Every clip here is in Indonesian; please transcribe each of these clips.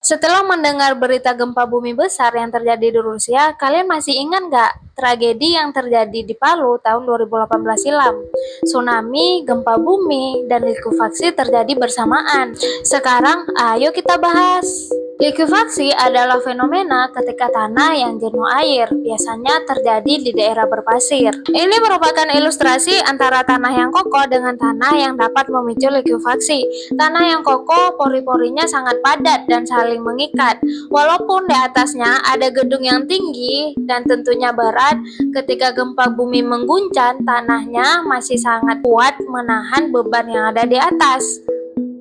Setelah mendengar berita gempa bumi besar yang terjadi di Rusia, kalian masih ingat nggak tragedi yang terjadi di Palu tahun 2018 silam? Tsunami, gempa bumi, dan likuifaksi terjadi bersamaan. Sekarang, ayo kita bahas. Likuifaksi adalah fenomena ketika tanah yang jenuh air, biasanya terjadi di daerah berpasir. Ini merupakan ilustrasi antara tanah yang kokoh dengan tanah yang dapat memicu likuifaksi. Tanah yang kokoh, pori-porinya sangat padat dan saling mengikat. Walaupun di atasnya ada gedung yang tinggi dan tentunya berat, ketika gempa bumi mengguncang, tanahnya masih sangat kuat menahan beban yang ada di atas.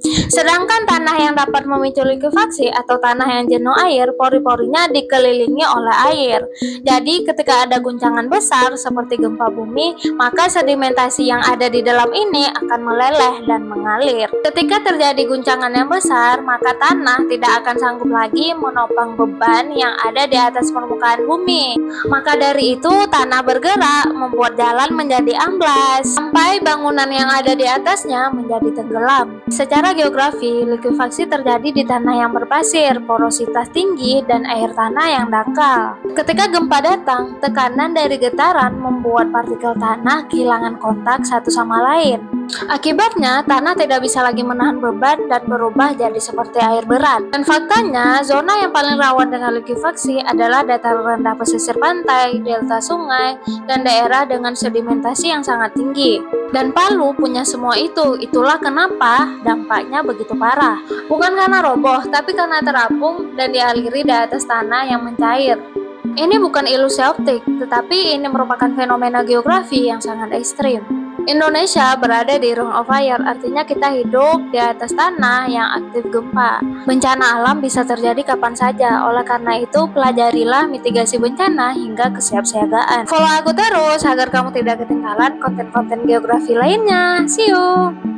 Sedangkan tanah yang dapat memicu likuifaksi atau tanah yang jenuh air, pori-porinya dikelilingi oleh air. Jadi ketika ada guncangan besar seperti gempa bumi, maka sedimentasi yang ada di dalam ini akan meleleh dan mengalir. Ketika terjadi guncangan yang besar, maka tanah tidak akan sanggup lagi menopang beban yang ada di atas permukaan bumi. Maka dari itu, tanah bergerak membuat jalan menjadi amblas, sampai bangunan yang ada di atasnya menjadi tenggelam. Secara geografi, likuifaksi terjadi di tanah yang berpasir, porositas tinggi, dan air tanah yang dangkal. Ketika gempa datang, tekanan dari getaran membuat partikel tanah kehilangan kontak satu sama lain. Akibatnya, tanah tidak bisa lagi menahan beban dan berubah jadi seperti air berat. Dan faktanya, zona yang paling rawan dengan likuifaksi adalah dataran rendah pesisir pantai, delta sungai, dan daerah dengan sedimentasi yang sangat tinggi. Dan Palu punya semua itu, itulah kenapa dampaknya begitu parah. Bukan karena roboh, tapi karena terapung dan dialiri di atas tanah yang mencair. Ini bukan ilusi optik, tetapi ini merupakan fenomena geografi yang sangat ekstrim. Indonesia berada di ring of fire, artinya kita hidup di atas tanah yang aktif gempa. Bencana alam bisa terjadi kapan saja, oleh karena itu pelajarilah mitigasi bencana hingga kesiapsiagaan. Follow aku terus agar kamu tidak ketinggalan konten-konten geografi lainnya. See you!